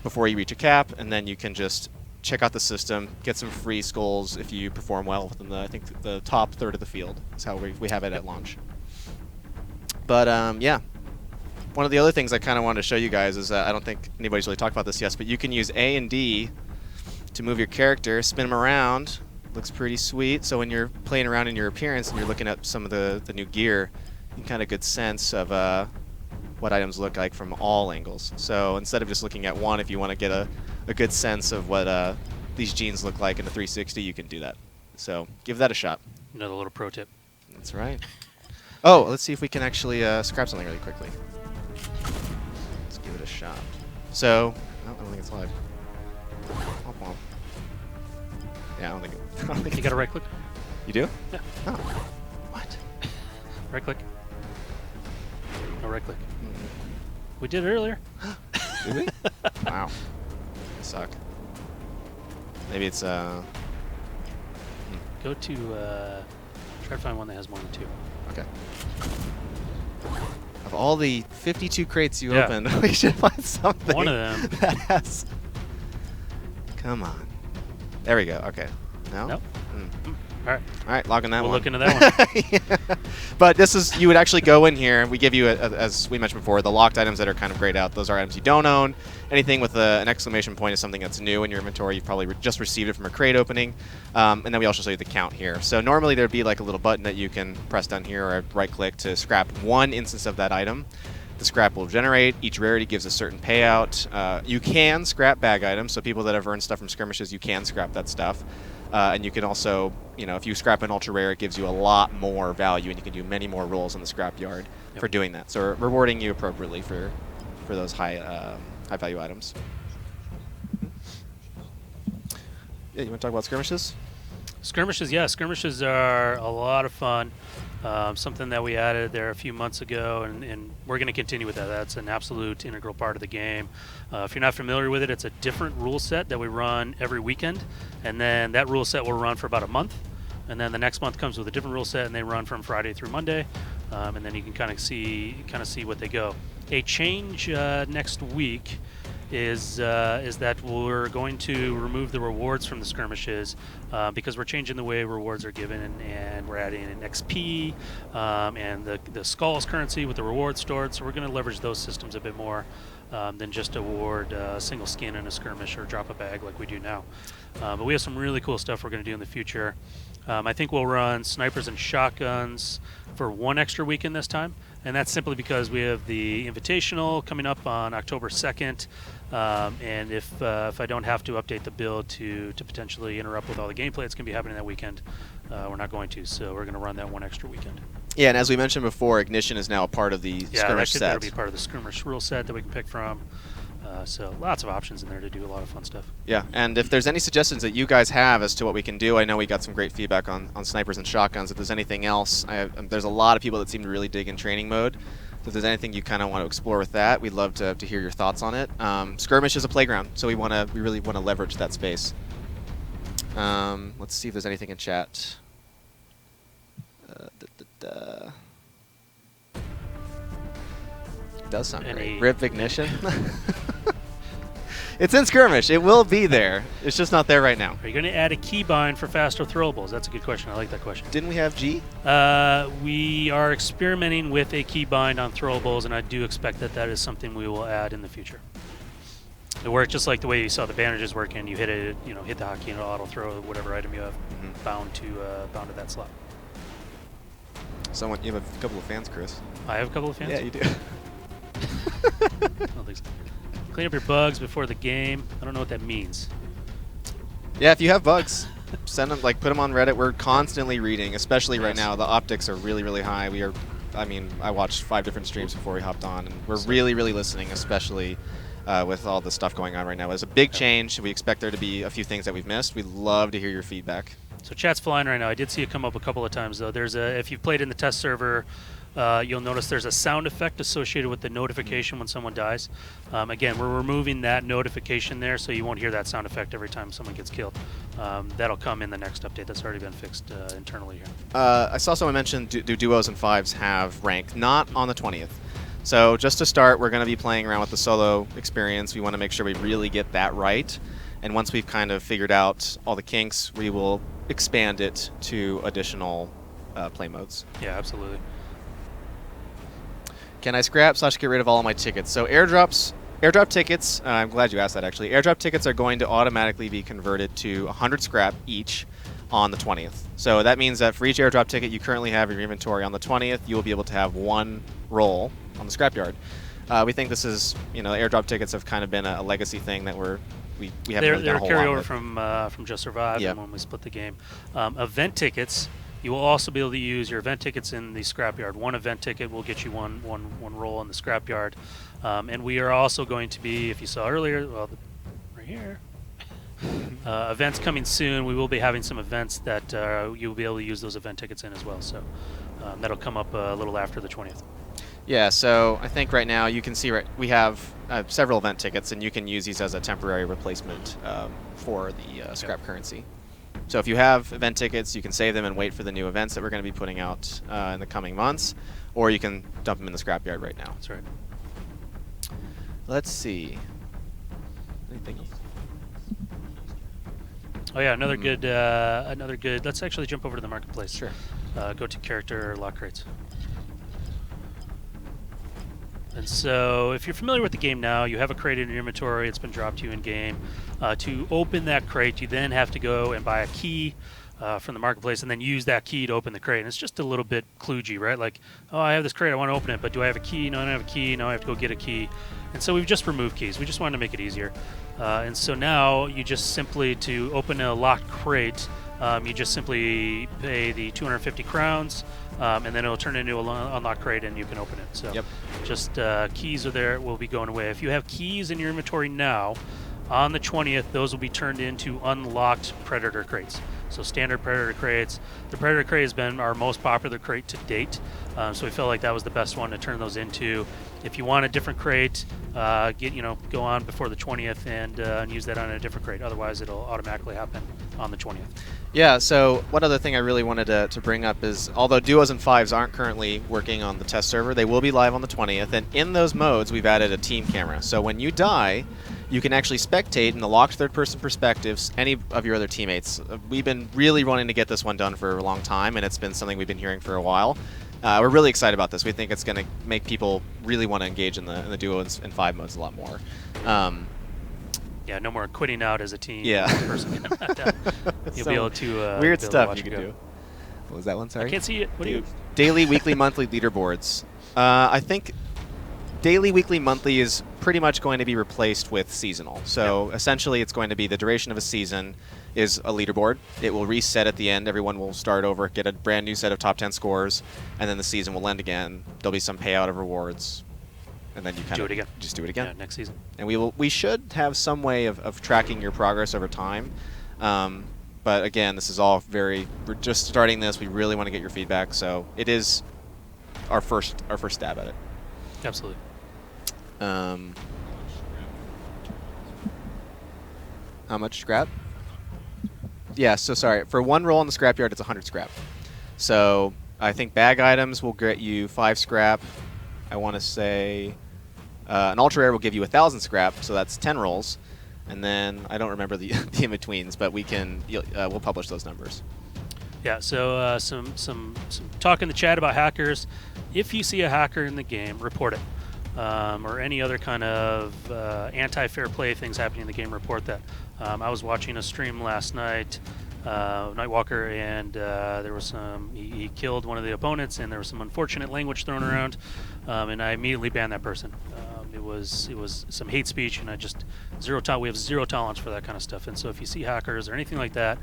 before you reach a cap, and then you can just check out the system, get some free skulls if you perform well within I think the top third of the field is how we have it at launch. But yeah, one of the other things I kind of wanted to show you guys is I don't think anybody's really talked about this yet, but you can use A and D to move your character, spin them around. Looks pretty sweet. So when you're playing around in your appearance and you're looking at some of the new gear, you can kind of get a good sense of what items look like from all angles. So instead of just looking at one, if you want to get a good sense of what these jeans look like in a 360, you can do that. So give that a shot. Another little pro tip. That's right. Oh, let's see if we can actually scrap something really quickly. Let's give it a shot. So, no, I don't think it's live. Womp womp. Yeah, I don't think You got a right click? You do? Yeah. Oh. What? Right click. No right click. We did it earlier. Did we? Wow. I suck. Maybe it's Go to try to find one that has more than 2. Okay. Of all the 52 crates you Yeah. opened, we should find something. One of them. That has. Come on. There we go. Okay. No. Nope. Mm. All right. All right, log in that We'll one. look into that one. Yeah. But this is, you would actually go in here, and we give you, as we mentioned before, the locked items that are kind of grayed out. Those are items you don't own. Anything with an exclamation point is something that's new in your inventory. You've probably just received it from a crate opening. And then we also show you the count here. So normally there'd be like a little button that you can press down here or right-click to scrap one instance of that item. The scrap will generate. Each rarity gives a certain payout. You can scrap bag items, so people that have earned stuff from skirmishes, you can scrap that stuff. And you can also, you know, if you scrap an ultra rare, it gives you a lot more value, and you can do many more rolls on the scrapyard for doing that. So we're rewarding you appropriately for those high value items. Yeah, you want to talk about skirmishes? Skirmishes, yeah. Skirmishes are a lot of fun. Something that we added there a few months ago, and we're going to continue with that. That's an absolute integral part of the game. If you're not familiar with it, it's a different rule set that we run every weekend, and then that rule set will run for about a month, and then the next month comes with a different rule set, and they run from Friday through Monday, and then you can kind of see what they go. A change next week is that we're going to remove the rewards from the skirmishes because we're changing the way rewards are given, and we're adding an XP and the skulls currency with the rewards stored. So we're going to leverage those systems a bit more than just award a single skin in a skirmish or drop a bag like we do now. But we have some really cool stuff we're going to do in the future. I think we'll run snipers and shotguns for 1 extra weekend this time, and that's simply because we have the Invitational coming up on October 2nd, and if I don't have to update the build to potentially interrupt with all the gameplay that's going to be happening that weekend, we're not going to, so we're going to run that 1 extra weekend. Yeah, and as we mentioned before, Ignition is now a part of the skirmish set. That'll be part of the skirmish rule set that we can pick from. So lots of options in there to do a lot of fun stuff. Yeah, and if there's any suggestions that you guys have as to what we can do, I know we got some great feedback on snipers and shotguns. If there's anything else, there's a lot of people that seem to really dig in training mode. So if there's anything you kind of want to explore with that, we'd love to hear your thoughts on it. Skirmish is a playground, so we really want to leverage that space. Let's see if there's anything in chat. Does sound great. Rip Ignition. It's in Skirmish. It will be there. It's just not there right now. Are you going to add a keybind for faster throwables? That's a good question. I like that question. Didn't we have G? We are experimenting with a keybind on throwables, and I do expect that is something we will add in the future. It works just like the way you saw the bandages working. You hit it, hit the hotkey and it'll auto throw whatever item you have bound to that slot. You have a couple of fans, Chris. I have a couple of fans? Yeah, you do. I don't think so. Clean up your bugs before the game. I don't know what that means. Yeah, if you have bugs, send them. Put them on Reddit. We're constantly reading, especially right now. The optics are really, really high. I watched 5 different streams before we hopped on, and we're really, really listening, especially with all the stuff going on right now. It's a big change. We expect there to be a few things that we've missed. We'd love to hear your feedback. So chat's flying right now. I did see it come up a couple of times, though. If you've played in the test server, you'll notice there's a sound effect associated with the notification when someone dies. Again, we're removing that notification there, so you won't hear that sound effect every time someone gets killed. That'll come in the next update. That's already been fixed internally here. I saw someone mention do duos and fives have rank? Not on the 20th. So just to start, we're going to be playing around with the solo experience. We want to make sure we really get that right. And once we've kind of figured out all the kinks, we will expand it to additional play modes. Yeah, absolutely. Can I scrap/get rid of all of my tickets? So airdrop tickets, I'm glad you asked that actually. Airdrop tickets are going to automatically be converted to 100 scrap each on the 20th. So that means that for each airdrop ticket you currently have in your inventory on the 20th, you will be able to have 1 roll on the scrapyard. We think this is, airdrop tickets have kind of been a legacy thing that we haven't really done a whole lot with. They're carryover from Just Survive and when we split the game. Event tickets, you will also be able to use your event tickets in the scrapyard. 1 event ticket will get you one roll in the scrapyard. And we are also going to be, if you saw earlier, right here, events coming soon. We will be having some events that you'll be able to use those event tickets in as well. So that'll come up a little after the 20th. Yeah, so I think right now you can see we have several event tickets, and you can use these as a temporary replacement for the scrap currency. So if you have event tickets, you can save them and wait for the new events that we're going to be putting out in the coming months, or you can dump them in the scrapyard right now. That's right. Let's see. Anything else? Oh yeah, another good. Let's actually jump over to the marketplace. Sure. Go to character lock crates. And so, if you're familiar with the game now, you have a crate in your inventory. It's been dropped to you in game. To open that crate, you then have to go and buy a key from the marketplace, and then use that key to open the crate. And it's just a little bit kludgy, right? Like, oh, I have this crate, I want to open it, but do I have a key? No, I don't have a key. No, I have to go get a key. And so we've just removed keys. We just wanted to make it easier. And so now you just simply, to open a locked crate, you just simply pay the 250 crowns, and then it'll turn into an unlocked crate, and you can open it. So just keys are there, will be going away. If you have keys in your inventory now, on the 20th, those will be turned into unlocked Predator crates. So standard Predator crates. The Predator crate has been our most popular crate to date, so we felt like that was the best one to turn those into. If you want a different crate, go on before the 20th and use that on a different crate. Otherwise, it'll automatically happen on the 20th. Yeah, so one other thing I really wanted to bring up is, although duos and fives aren't currently working on the test server, they will be live on the 20th, and in those modes, we've added a team camera. So when you die, you can actually spectate in the locked third-person perspectives any of your other teammates. We've been really wanting to get this one done for a long time, and it's been something we've been hearing for a while. We're really excited about this. We think it's going to make people really want to engage in the duo and 5 modes a lot more. Yeah, no more quitting out as a team. Yeah. You'll be able to weird be able to stuff watch you it can go. do. What was that one? Sorry. I can't see it. What do you? Daily, weekly, monthly leaderboards. I think daily, weekly, monthly is pretty much going to be replaced with seasonal. So essentially, it's going to be the duration of a season is a leaderboard. It will reset at the end. Everyone will start over, get a brand new set of top 10 scores, and then the season will end again. There'll be some payout of rewards, and then you kind Do of it again. just do it again. Yeah, next season. And we should have some way of tracking your progress over time. But again, this is all we're just starting this. We really want to get your feedback, so it is our first stab at it. Absolutely. How much scrap? Yeah, so sorry. For one roll in the scrapyard, it's 100 scrap. So I think bag items will get you 5 scrap. I want to say an ultra rare will give you 1,000 scrap, so that's 10 rolls. And then I don't remember the in-betweens, but we'll publish those numbers. Yeah, so some talk in the chat about hackers. If you see a hacker in the game, report it. Or any other kind of anti-fair play things happening in the game, report that. I was watching a stream last night, Nightwalker, and there was he killed one of the opponents, and there was some unfortunate language thrown around, and I immediately banned that person. It was some hate speech, and I just we have zero tolerance for that kind of stuff. And so if you see hackers or anything like that,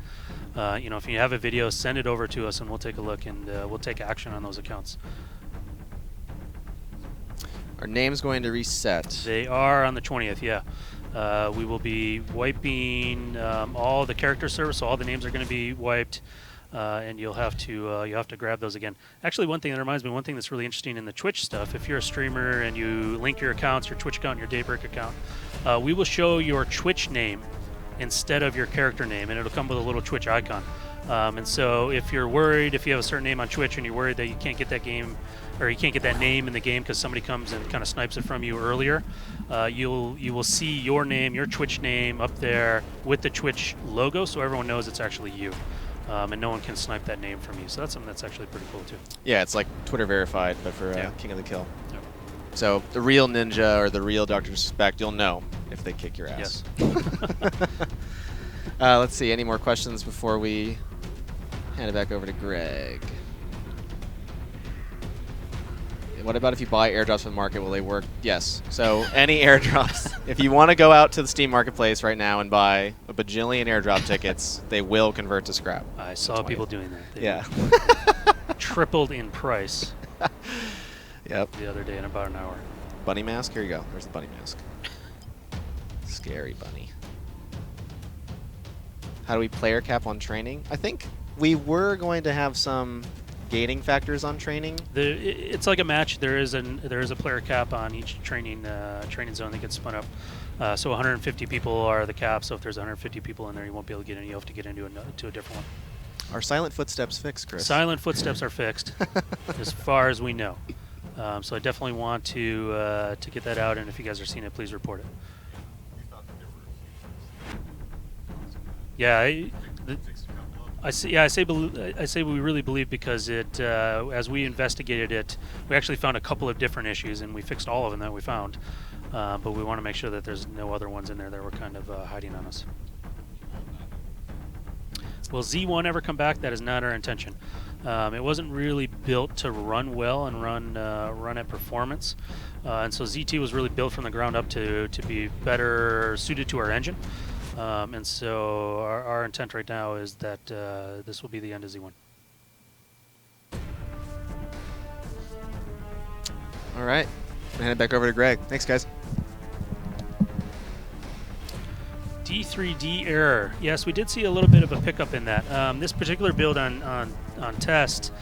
if you have a video, send it over to us, and we'll take a look, and we'll take action on those accounts. Our name's going to reset. They are on the 20th, yeah. We will be wiping all the character servers, so all the names are going to be wiped, and you'll have to grab those again. Actually, one thing that reminds me, one thing that's really interesting in the Twitch stuff, if you're a streamer and you link your accounts, your Twitch account and your Daybreak account, we will show your Twitch name instead of your character name, and it'll come with a little Twitch icon. And so if you're worried, if you have a certain name on Twitch and you're worried that you can't get that game, or you can't get that name in the game because somebody comes and kind of snipes it from you earlier, you will see your name, your Twitch name up there with the Twitch logo, so everyone knows it's actually you, and no one can snipe that name from you. So that's something that's actually pretty cool too. Yeah, it's like Twitter verified, but for King of the Kill. Yep. So the real ninja or the real Dr. Disrespect, you'll know if they kick your ass. Yes. Let's see, any more questions before we hand it back over to Greg? What about if you buy airdrops from the market? Will they work? Yes. So any airdrops, if you want to go out to the Steam Marketplace right now and buy a bajillion airdrop tickets, they will convert to scrap. I saw people doing that. They tripled in price. Yep. The other day in about an hour. Bunny mask? Here you go. There's the bunny mask. Scary bunny. How do we player cap on training? I think we were going to have some gating factors on training. It's like a match. There is a player cap on each training zone that gets spun up. So 150 people are the cap. So if there's 150 people in there, you won't be able to get in. You have to get into a different one. Are silent footsteps fixed, Chris? Silent footsteps are fixed, as far as we know. So I definitely want to get that out. And if you guys are seeing it, please report it. Yeah. I say we really believe because it, as we investigated it, we actually found a couple of different issues, and we fixed all of them that we found. But we want to make sure that there's no other ones in there that were kind of hiding on us. Will Z1 ever come back? That is not our intention. It wasn't really built to run well and run at performance, and so Z2 was really built from the ground up to be better suited to our engine. And so our intent right now is that this will be the end of Z1. All right. I'll hand it back over to Greg. Thanks, guys. D3D error. Yes, we did see a little bit of a pickup in that. This particular build on test,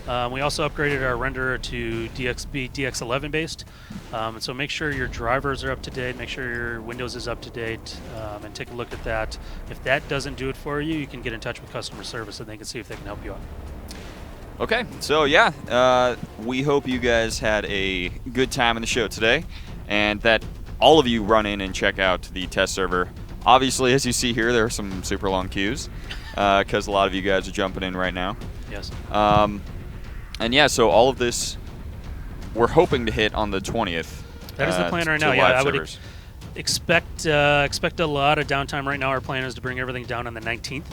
we also upgraded our renderer to DX11 based. And so make sure your drivers are up to date, make sure your Windows is up to date, and take a look at that. If that doesn't do it for you, you can get in touch with customer service and they can see if they can help you out. Okay, so yeah, we hope you guys had a good time in the show today, and that all of you run in and check out the test server. Obviously, as you see here, there are some super long queues because a lot of you guys are jumping in right now. Yes. And yeah, so all of this we're hoping to hit on the 20th. That is the plan right now. Yeah, I would expect a lot of downtime right now. Our plan is to bring everything down on the 19th.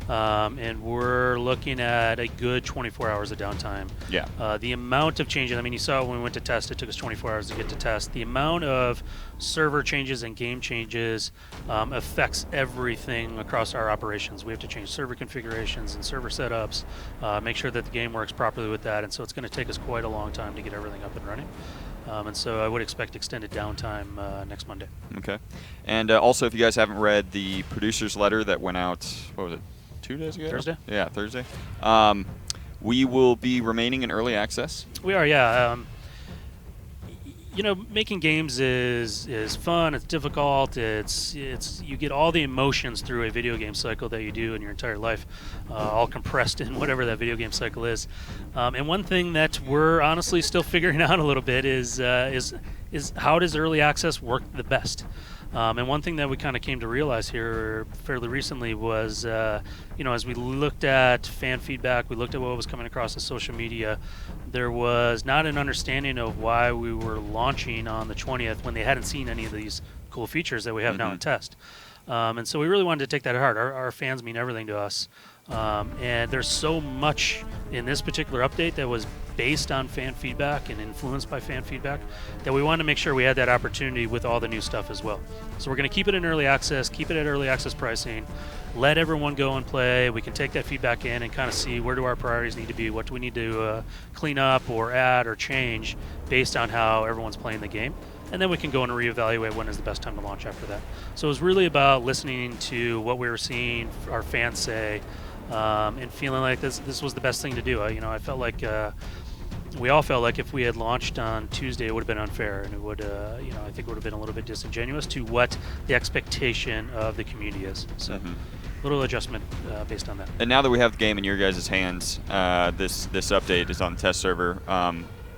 And we're looking at a good 24 hours of downtime. Yeah. The amount of changes, I mean, you saw when we went to test, it took us 24 hours to get to test. The amount of server changes and game changes affects everything across our operations. We have to change server configurations and server setups, make sure that the game works properly with that, and so it's going to take us quite a long time to get everything up and running. And so I would expect extended downtime next Monday. Okay. And also, if you guys haven't read the producer's letter that went out, what was it? 2 days ago? Thursday? Yeah, Thursday. We will be remaining in early access. We are, yeah. You know, making games is fun. It's difficult. It's you get all the emotions through a video game cycle that you do in your entire life, all compressed in whatever that video game cycle is. And one thing that we're honestly still figuring out a little bit is how does early access work the best? And one thing that we kind of came to realize here fairly recently was, you know, as we looked at fan feedback, we looked at what was coming across the social media, there was not an understanding of why we were launching on the 20th when they hadn't seen any of these cool features that we have now in test. And so we really wanted to take that to heart. Our fans mean everything to us. And there's so much in this particular update that was based on fan feedback and influenced by fan feedback that we wanted to make sure we had that opportunity with all the new stuff as well. So we're going to keep it in early access, keep it at early access pricing, let everyone go and play. We can take that feedback in and kind of see where do our priorities need to be, what do we need to clean up or add or change based on how everyone's playing the game. And then we can go and reevaluate when is the best time to launch after that. So it was really about listening to what we were seeing our fans say, and feeling like this was the best thing to do. You know, I felt like we all felt like if we had launched on Tuesday, it would have been unfair, and it would, you know, I think it would have been a little bit disingenuous to what the expectation of the community is. So, little adjustment based on that. And now that we have the game in your guys' hands, this update is on the test server.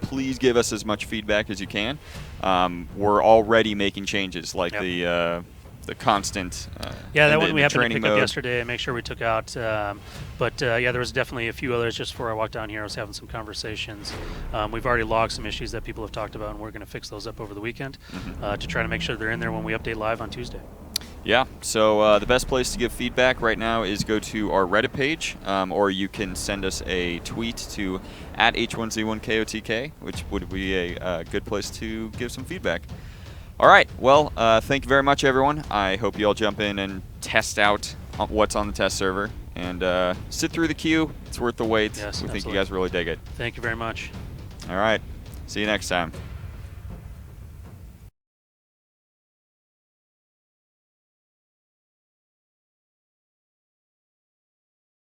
Please give us as much feedback as you can. We're already making changes, like the constant that one we happened to pick mode up yesterday and make sure we took out. But yeah, there was definitely a few others. Just before I walked down here, I was having some conversations. We've already logged some issues that people have talked about, and we're going to fix those up over the weekend to try to make sure they're in there when we update live on Tuesday. Yeah, so the best place to give feedback right now is go to our Reddit page, or you can send us a tweet to @H1Z1KOTK, which would be a good place to give some feedback. All right, well, thank you very much, everyone. I hope you all jump in and test out what's on the test server and sit through the queue. It's worth the wait. Yes, we think you guys really dig it. Thank you very much. All right, see you next time.